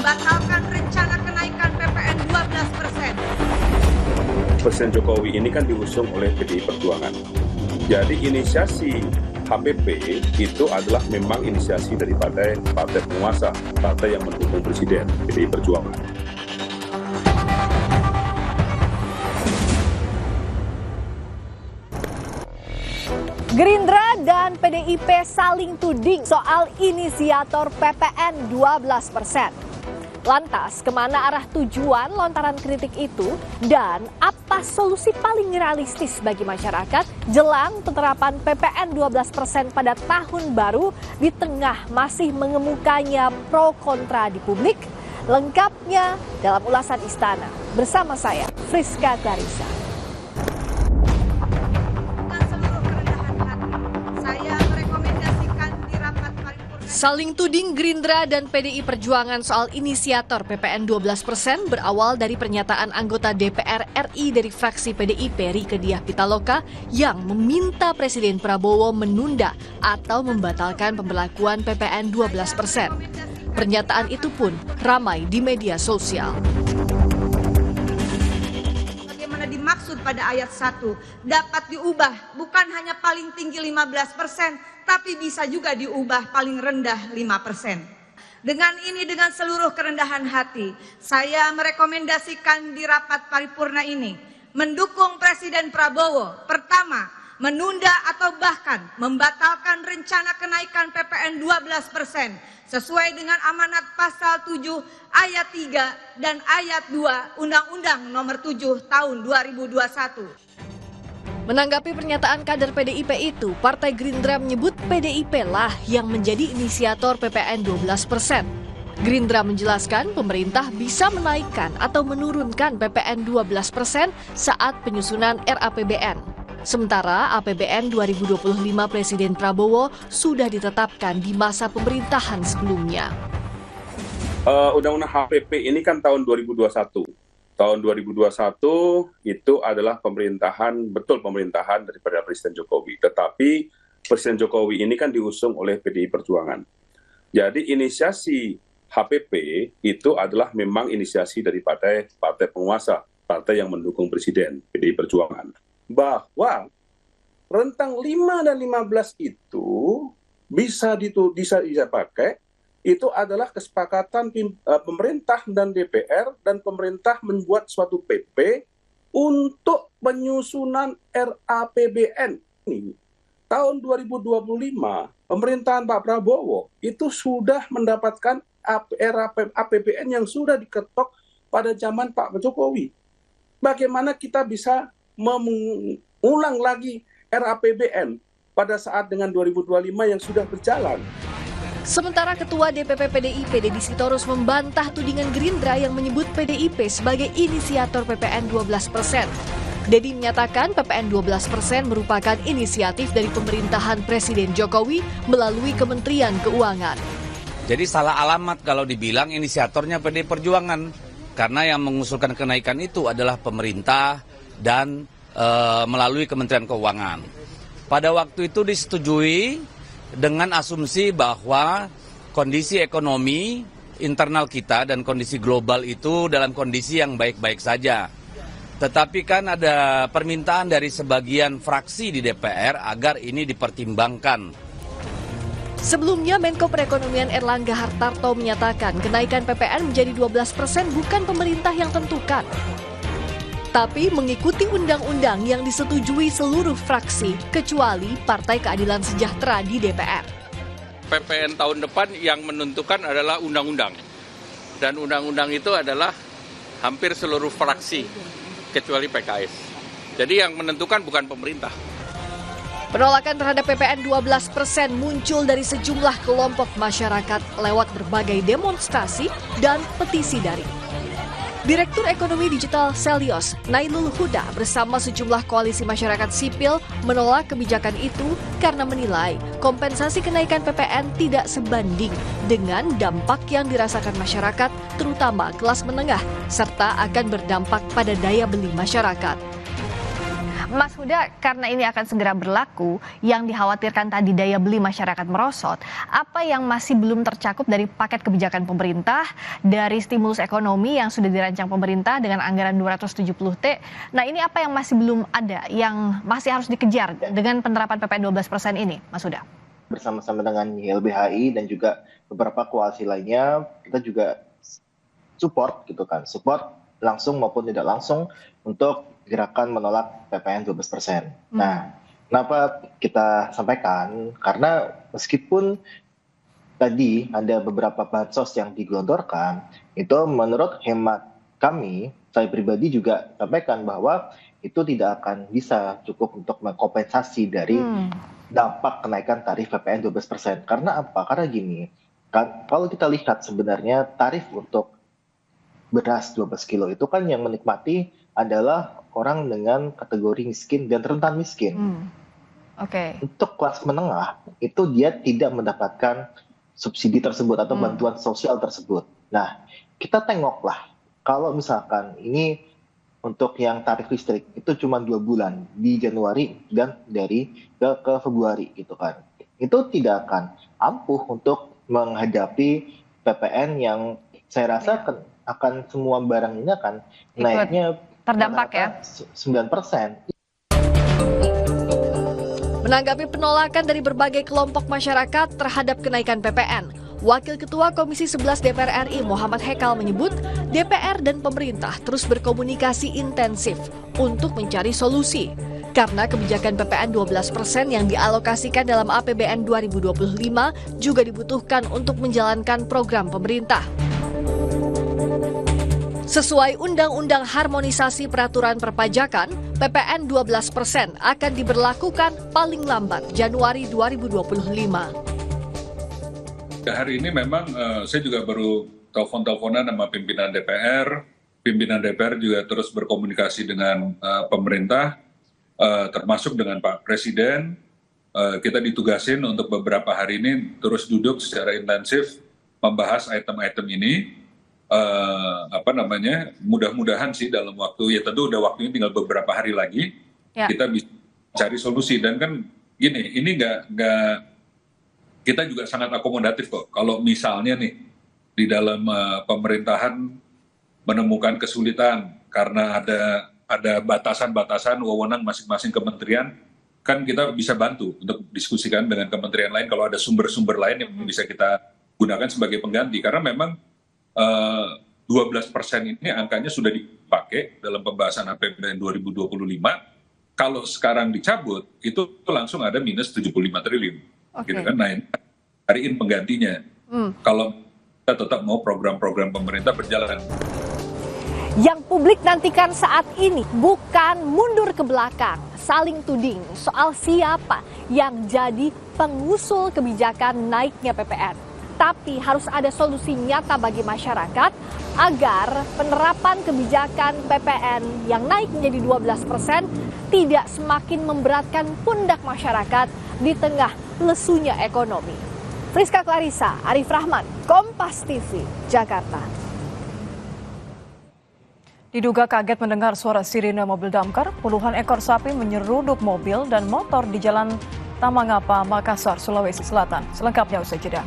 membatalkan rencana kenaikan PPN 12%. Presiden Jokowi ini kan diusung oleh PDI Perjuangan. Jadi inisiasi HPP itu adalah memang inisiasi daripada partai penguasa, partai yang mendukung Presiden, PDI Perjuangan. Gerindra dan PDIP saling tuding soal inisiator PPN 12%. Lantas, kemana arah tujuan lontaran kritik itu dan apa solusi paling realistis bagi masyarakat jelang penerapan PPN 12% pada tahun baru di tengah masih mengemukanya pro kontra di publik? Lengkapnya dalam ulasan Istana bersama saya, Friska Clarissa. Saling tuding Gerindra dan PDI Perjuangan soal inisiator PPN 12% berawal dari pernyataan anggota DPR RI dari fraksi PDIP Rieke Diah Pitaloka yang meminta Presiden Prabowo menunda atau membatalkan pemberlakuan PPN 12%. Pernyataan itu pun ramai di media sosial. Bagaimana dimaksud pada ayat 1 dapat diubah bukan hanya paling tinggi 15%, tapi bisa juga diubah paling rendah 5%. Dengan ini, dengan seluruh kerendahan hati, saya merekomendasikan di rapat paripurna ini mendukung Presiden Prabowo. Pertama, menunda atau bahkan membatalkan rencana kenaikan PPN 12% sesuai dengan amanat pasal 7 ayat 3 dan ayat 2 Undang-Undang Nomor 7 Tahun 2021. Menanggapi pernyataan kader PDIP itu, Partai Gerindra menyebut PDIP lah yang menjadi inisiator PPN 12%. Gerindra menjelaskan pemerintah bisa menaikkan atau menurunkan PPN 12% saat penyusunan RAPBN. Sementara APBN 2025 Presiden Prabowo sudah ditetapkan di masa pemerintahan sebelumnya. Undang-undang HPP ini kan tahun 2021. Tahun 2021 itu adalah pemerintahan daripada Presiden Jokowi. Tetapi Presiden Jokowi ini kan diusung oleh PDI Perjuangan. Jadi inisiasi HPP itu adalah memang inisiasi daripada partai penguasa, partai yang mendukung Presiden, PDI Perjuangan. Bahwa rentang 5 dan 15 itu bisa dipakai. Itu adalah kesepakatan pemerintah dan DPR dan pemerintah membuat suatu PP untuk penyusunan RAPBN. Ini tahun 2025 pemerintahan Pak Prabowo itu sudah mendapatkan APBN yang sudah diketok pada zaman Pak Jokowi. Bagaimana kita bisa mengulang lagi RAPBN pada saat dengan 2025 yang sudah berjalan? Sementara Ketua DPP PDIP Deddy Sitorus membantah tudingan Gerindra yang menyebut PDIP sebagai inisiator PPN 12%. Deddy menyatakan PPN 12% merupakan inisiatif dari pemerintahan Presiden Jokowi melalui Kementerian Keuangan. Jadi salah alamat kalau dibilang inisiatornya PDI Perjuangan. Karena yang mengusulkan kenaikan itu adalah pemerintah dan melalui Kementerian Keuangan. Pada waktu itu disetujui dengan asumsi bahwa kondisi ekonomi internal kita dan kondisi global itu dalam kondisi yang baik-baik saja. Tetapi kan ada permintaan dari sebagian fraksi di DPR agar ini dipertimbangkan. Sebelumnya Menko Perekonomian Erlangga Hartarto menyatakan kenaikan PPN menjadi 12% bukan pemerintah yang tentukan, tapi mengikuti undang-undang yang disetujui seluruh fraksi, kecuali Partai Keadilan Sejahtera di DPR. PPN tahun depan yang menentukan adalah undang-undang. Dan undang-undang itu adalah hampir seluruh fraksi, kecuali PKS. Jadi yang menentukan bukan pemerintah. Penolakan terhadap PPN 12% muncul dari sejumlah kelompok masyarakat lewat berbagai demonstrasi dan petisi daring. Direktur Ekonomi Digital Selios, Nailul Huda bersama sejumlah koalisi masyarakat sipil menolak kebijakan itu karena menilai kompensasi kenaikan PPN tidak sebanding dengan dampak yang dirasakan masyarakat, terutama kelas menengah, serta akan berdampak pada daya beli masyarakat. Mas Huda, karena ini akan segera berlaku, yang dikhawatirkan tadi daya beli masyarakat merosot, apa yang masih belum tercakup dari paket kebijakan pemerintah, dari stimulus ekonomi yang sudah dirancang pemerintah dengan anggaran 270T, nah ini apa yang masih belum ada, yang masih harus dikejar dengan penerapan PPN 12% ini, Mas Huda? Bersama-sama dengan YLBHI dan juga beberapa koalisi lainnya, kita juga support gitu kan, support langsung maupun tidak langsung untuk gerakan menolak PPN 12%. Nah, kenapa kita sampaikan? Karena meskipun tadi ada beberapa bansos yang digelontorkan, itu menurut hemat kami, saya pribadi juga sampaikan bahwa itu tidak akan bisa cukup untuk mengkompensasi dari dampak kenaikan tarif PPN 12%. Karena apa? Karena gini, kan, kalau kita lihat sebenarnya tarif untuk beras 12 kilo itu kan yang menikmati adalah orang dengan kategori miskin dan rentan miskin. Untuk kelas menengah itu dia tidak mendapatkan subsidi tersebut atau bantuan sosial tersebut. Nah, kita tengoklah kalau misalkan ini untuk yang tarif listrik itu cuma 2 bulan di Januari dan dari ke Februari gitu kan. Itu tidak akan ampuh untuk menghadapi PPN yang saya rasa akan semua barang ini akan naiknya terdampak ya 9%. Menanggapi penolakan dari berbagai kelompok masyarakat terhadap kenaikan PPN, Wakil Ketua Komisi 11 DPR RI Muhammad Hekal menyebut DPR dan pemerintah terus berkomunikasi intensif untuk mencari solusi. Karena kebijakan PPN 12% yang dialokasikan dalam APBN 2025 juga dibutuhkan untuk menjalankan program pemerintah. Sesuai Undang-Undang Harmonisasi Peraturan Perpajakan, PPN 12% akan diberlakukan paling lambat Januari 2025. Hari ini memang saya juga baru telepon-teleponan sama pimpinan DPR. Pimpinan DPR juga terus berkomunikasi dengan pemerintah, termasuk dengan Pak Presiden. Kita ditugasin untuk beberapa hari ini terus duduk secara intensif membahas item-item ini. Mudah-mudahan sih dalam waktu, ya tentu udah waktunya tinggal beberapa hari lagi, kita bisa cari solusi. Dan kan gini, ini kita juga sangat akomodatif kok. Kalau misalnya nih di dalam pemerintahan menemukan kesulitan karena ada batasan-batasan wewenang masing-masing kementerian, kan kita bisa bantu untuk diskusikan dengan kementerian lain kalau ada sumber-sumber lain yang bisa kita gunakan sebagai pengganti. Karena memang 12% ini angkanya sudah dipakai dalam pembahasan APBN 2025. Kalau sekarang dicabut, itu langsung ada minus 75 triliun. Gitu kan? Nah, cariin penggantinya. Kalau kita tetap mau program-program pemerintah berjalan. Yang publik nantikan saat ini bukan mundur ke belakang, saling tuding soal siapa yang jadi pengusul kebijakan naiknya PPN. Tapi harus ada solusi nyata bagi masyarakat agar penerapan kebijakan PPN yang naik menjadi 12% tidak semakin memberatkan pundak masyarakat di tengah lesunya ekonomi. Friska Clarissa, Arif Rahman, Kompas TV, Jakarta. Diduga kaget mendengar suara sirine mobil damkar, puluhan ekor sapi menyeruduk mobil dan motor di Jalan Tamangapa, Makassar, Sulawesi Selatan. Selengkapnya usai jeda.